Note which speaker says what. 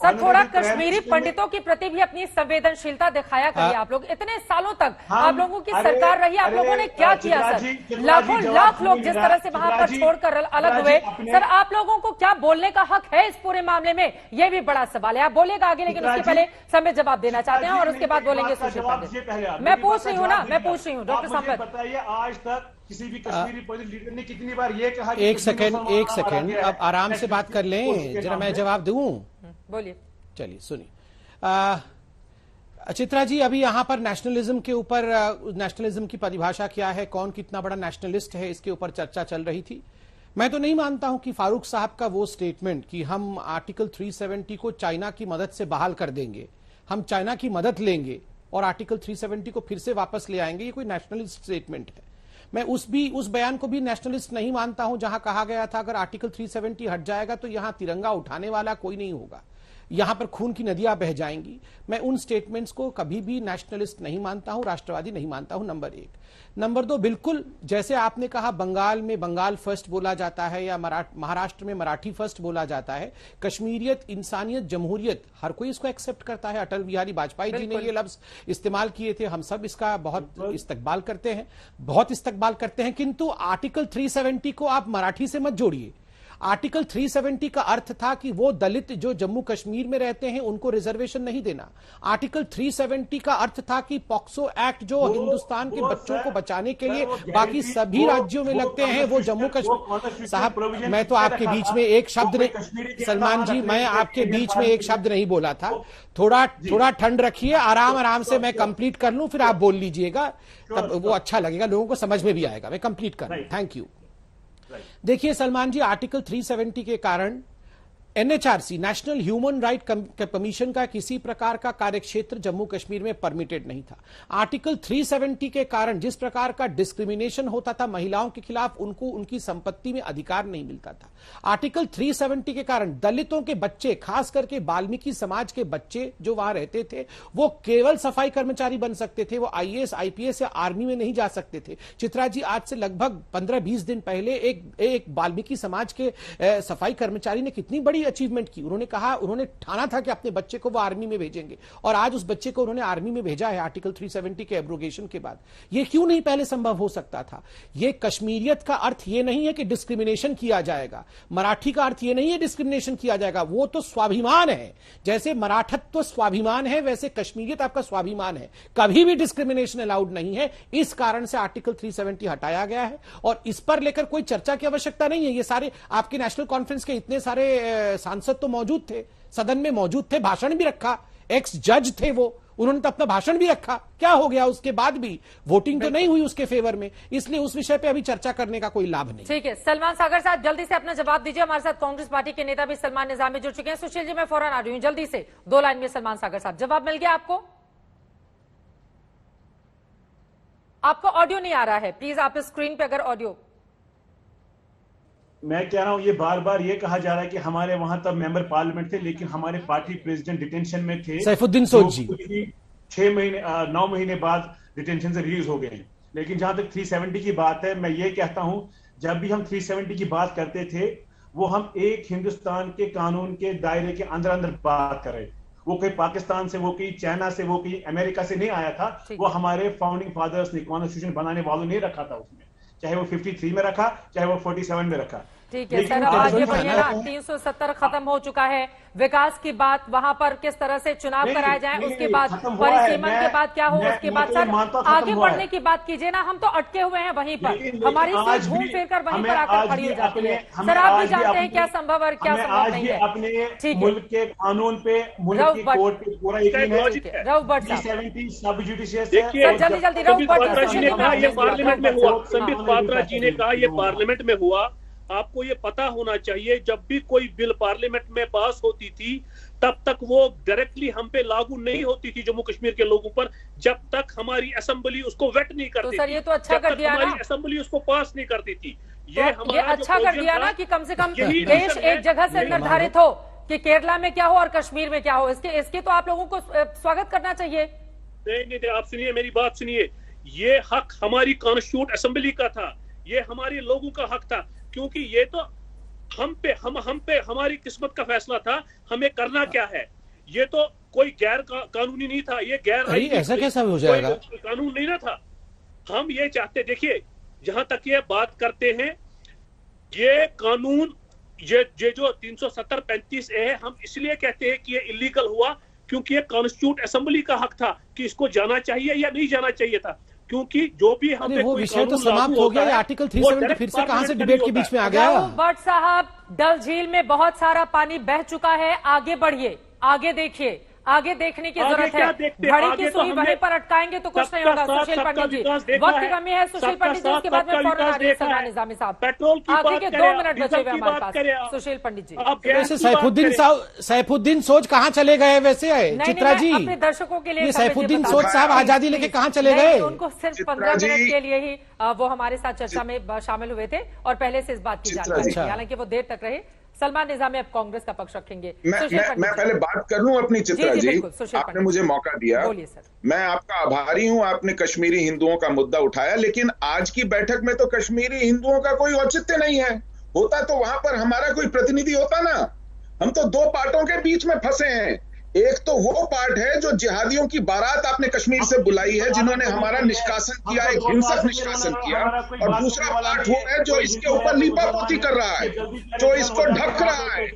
Speaker 1: Sir थोड़ा कश्मीरी पंडितों के प्रति भी अपनी संवेदनशीलता दिखाया करिए। आप लोग इतने सालों तक आप लोगों की सरकार रही, आप लोगों ने क्या किया सर? लाखों लाख लोग जिस तरह से वहां पर छोड़कर अलग हुए, सर आप लोगों को क्या बोलने का हक है इस पूरे मामले में? ये भी बड़ा सवाल है। आप बोलेगा आगे, लेकिन उसके पहले समय जवाब देना चाहते हैं और उसके बाद बोलेंगे सुशील पंडित। मैं पूछ रही हूँ ना, मैं पूछ रही हूँ डॉक्टर संपत,
Speaker 2: बताइए आज तक किसी भी कश्मीरी लीडर ने कितनी बार ये कहा?
Speaker 3: एक सेकंड, अब आराम से बात कर लें, जरा मैं जवाब दूं।
Speaker 1: बोलिए।
Speaker 3: चलिए सुनिए चित्रा जी, अभी यहां पर नेशनलिज्म के ऊपर, नेशनलिज्म की परिभाषा क्या है, कौन कितना बड़ा नेशनलिस्ट है, इसके ऊपर चर्चा चल रही थी। मैं तो नहीं मानता हूं कि फारूक साहब का वो स्टेटमेंट कि हम आर्टिकल 370 को चाइना की मदद से बहाल कर देंगे, हम चाइना की मदद लेंगे और आर्टिकल 370 को फिर से वापस ले आएंगे, ये कोई नेशनलिस्ट स्टेटमेंट है। मैं उस बयान को भी नेशनलिस्ट नहीं मानता हूं जहां कहा गया था अगर आर्टिकल 370 हट जाएगा तो यहां तिरंगा उठाने वाला कोई नहीं होगा, यहां पर खून की नदियां बह जाएंगी। मैं उन स्टेटमेंट्स को कभी भी नेशनलिस्ट नहीं मानता हूं, राष्ट्रवादी नहीं मानता हूं, नंबर एक। नंबर दो, बिल्कुल जैसे आपने कहा बंगाल में बंगाल फर्स्ट बोला जाता है या महाराष्ट्र में मराठी फर्स्ट बोला जाता है, कश्मीरियत, इंसानियत, जमहूरियत, हर कोई इसको एक्सेप्ट करता है। अटल बिहारी वाजपेयी जी ने ये लफ्ज इस्तेमाल किए थे, हम सब इसका बहुत इस्तकबाल करते हैं, किंतु आर्टिकल 370 को आप मराठी से मत जोड़िए। आर्टिकल 370 का अर्थ था कि वो दलित जो जम्मू कश्मीर में रहते हैं उनको रिजर्वेशन नहीं देना। आर्टिकल 370 का अर्थ था कि पॉक्सो एक्ट जो हिंदुस्तान के बच्चों को बचाने के लिए बाकी सभी राज्यों में लगते हैं, वो जम्मू कश्मीर। साहब मैं तो आपके बीच में एक शब्द नहीं, सलमान जी मैं आपके बीच में एक शब्द नहीं बोला था। थोड़ा ठंड रखिए, आराम से मैं कंप्लीट कर लूं, फिर आप बोल लीजिएगा, तब वो अच्छा लगेगा, लोगों को समझ में भी आएगा। मैं कंप्लीट कर लूं। Thank you. देखिए सलमान जी, आर्टिकल 370 के कारण NHRC, national human right commission का किसी प्रकार का कार्यक्षेत्र जम्मू कश्मीर में परमिटेड नहीं था। आर्टिकल 370 के कारण जिस प्रकार का डिस्क्रिमिनेशन होता था महिलाओं के खिलाफ, उनको उनकी संपत्ति में अधिकार नहीं मिलता था। आर्टिकल 370 के कारण दलितों के बच्चे, खास करके वाल्मीकि समाज के बच्चे जो वहां रहते थे, वो केवल सफाई कर्मचारी बन सकते थे, वो आईएएस, आईपीएस या आर्मी में नहीं जा सकते थे। चित्रा जी, आज से लगभग 15-20 दिन पहले एक वाल्मीकि समाज के सफाई कर्मचारी ने कितनी बड़ी अचीवमेंट की। उन्होंने कहा, उन्होंने ठाना था कि अपने बच्चे को वो आर्मी में भेजेंगे, और आज उस बच्चे को उन्होंने आर्मी में भेजा है आर्टिकल 370 के एब्रोगेशन के बाद। ये क्यों नहीं पहले संभव हो सकता था? ये कश्मीरियत का अर्थ ये नहीं है कि डिस्क्रिमिनेशन किया जाएगा, मराठी का अर्थ ये नहीं है डिस्क्रिमिनेशन किया जाएगा, वो तो स्वाभिमान है। जैसे मराठत्व स्वाभिमान है, वैसे कश्मीरियत आपका स्वाभिमान है। कभी भी डिस्क्रिमिनेशन अलाउड नहीं है। इस कारण से आर्टिकल 370 हटाया गया है और इस पर लेकर कोई चर्चा की आवश्यकता नहीं है। ये सारे आपके नेशनल कॉन्फ्रेंस के इतने सारे सांसद तो मौजूद थे, सदन में मौजूद थे, भाषण भी रखा, एक्स जज थे वो, उन्होंने तो अपना भाषण भी रखा। क्या हो गया उसके बाद भी? वोटिंग तो नहीं हुई उसके फेवर में, इसलिए उस विषय पे अभी चर्चा करने का कोई लाभ नहीं।
Speaker 1: ठीक है, सलमान सागर साहब जल्दी से अपना जवाब दीजिए। हमारे साथ कांग्रेस पार्टी के नेता भी सलमान निजामी जुड़ चुके हैं। सुशील जी मैं फौरन आ रही हूं, जल्दी से 2 लाइन में सलमान सागर साहब जवाब मिल गया आपको? आपको ऑडियो नहीं आ रहा है, प्लीज आप स्क्रीन पे अगर ऑडियो।
Speaker 2: मैं कह रहा हूं, ये बार बार ये कहा जा रहा है कि हमारे वहां तब मेंबर पार्लियामेंट थे, लेकिन हमारे पार्टी प्रेसिडेंट डिटेंशन में थे।
Speaker 3: सैफुद्दीन सोद जी
Speaker 2: 9 महीने बाद डिटेंशन से रिलीज हो गए। लेकिन जहां तक 370 की बात है, मैं ये कहता हूं, जब भी हम 370 की बात करते थे, वो हम एक हिंदुस्तान के कानून के दायरे के अंदर बात कर रहे थे। वो कोई पाकिस्तान से, वो कहीं चाइना से, वो कहीं अमेरिका से नहीं आया था। वो हमारे फाउंडिंग फादर्स ने, कॉन्स्टिट्यूशन बनाने वालों ने रखा था उसमें, चाहे वो 53 में रखा, चाहे वो 47 में रखा।
Speaker 1: ठीक है सर, अब आगे बढ़िए ना। 370 खत्म हो चुका है। विकास की बात, वहां पर किस तरह से चुनाव कराए जाए, उसके बाद परिसीमन के बाद क्या हो, उसके बाद सर आगे बढ़ने की बात कीजिए ना। हम तो अटके हुए हैं वहीं पर, हमारी सीट घूम फिर कर वहीं पर आकर खड़ी हो जाती है। सर आप भी जानते हैं क्या संभव और क्या संभव नहीं है।
Speaker 2: अपने मुल्क के कानून पे, मुल्क की कोर्ट पे पूरा यकीन है।
Speaker 1: रऊफ भट्ट साहब
Speaker 2: सब जुडिशियल
Speaker 1: जल्दी रऊफ भट्ट
Speaker 4: जी ने कहा ये पार्लियामेंट में हुआ, संबित पात्रा जी ने कहा ये पार्लियामेंट में हुआ। आपको ये पता होना चाहिए, जब भी कोई बिल पार्लियामेंट में पास होती थी, तब तक वो डायरेक्टली हम पे लागू नहीं होती थी जम्मू कश्मीर के लोगों पर, जब तक हमारी असेंबली उसको वेट नहीं करती।
Speaker 1: तो सर ये तो अच्छा कर दिया ना,
Speaker 4: हमारी असेंबली उसको पास नहीं करती थी।
Speaker 1: ये अच्छा कर दिया ना कि कम से कम देश एक जगह से निर्धारित हो कि केरला में क्या हो और कश्मीर में क्या हो। इसके तो आप लोगों को स्वागत करना चाहिए।
Speaker 4: नहीं, आप सुनिए, मेरी बात सुनिए। ये हक हमारी कॉन्स्टिट्यूट असेंबली का था, ये हमारे लोगों का हक था, क्योंकि ये तो हम पे हमारी किस्मत का फैसला था, हमें करना क्या है। ये तो कोई गैर कानूनी नहीं था, ये गैर
Speaker 3: ऐसा कैसा हो जाएगा,
Speaker 4: कानून नहीं ना था। हम ये चाहते, देखिए जहां तक ये बात करते हैं, ये कानून ये जो 370-35 है, हम इसलिए कहते हैं कि ये इलीगल हुआ क्योंकि ये कॉन्स्टिट्यूट असेंबली का हक था कि इसको जाना चाहिए या नहीं जाना चाहिए था। क्योंकि जो भी हम
Speaker 3: वो विषय तो समाप्त हो गया, आर्टिकल 370 फिर से कहां से डिबेट के बीच में आ गया।
Speaker 1: भट्ट साहब, डल झील में बहुत सारा पानी बह चुका है, आगे बढ़िए, आगे देखिए, आगे देखने की जरूरत है। घड़ी की सुई वहीं पर अटकाएंगे तो कुछ नहीं होगा। सुशील पंडित जी, वक्त की कमी है। सुशील पंडित जी, उसके बाद में फौरन आ रही है सलमान निजामी साहब।
Speaker 4: पेट्रोल
Speaker 1: आगे के 2 मिनट बचे हुए हमारे पास। सुशील पंडित जी,
Speaker 3: वैसे सैफुद्दीन सोच कहाँ चले गए वैसे चित्रा जी?
Speaker 1: अपने दर्शकों के लिए
Speaker 3: सैफुद्दीन सोच साहब आजादी लेके कहाँ चले गए?
Speaker 1: उनको सिर्फ 15 मिनट के लिए ही वो हमारे साथ चर्चा में शामिल हुए थे और पहले से इस बात की जानकारी थी, हालांकि वो देर तक रहे। सलमान निजामी अब कांग्रेस का पक्ष रखेंगे।
Speaker 5: मैं पहले बात कर लूं अपनी, चित्रा जी आपने मुझे मौका दिया, मैं आपका आभारी हूं। आपने कश्मीरी हिंदुओं का मुद्दा उठाया, लेकिन आज की बैठक में तो कश्मीरी हिंदुओं का कोई औचित्य नहीं है। होता तो वहां पर हमारा कोई प्रतिनिधि होता ना। हम तो 2 पार्टों के बीच में फंसे हैं। एक तो वो पार्ट है जो जिहादियों की बारात आपने कश्मीर से बुलाई है, जिन्होंने हमारा निष्कासन किया, एक हिंसक निष्कासन किया, और दूसरा पार्ट वो है जो इसके ऊपर लीपापोती कर रहा है, जो इसको ढक रहा है।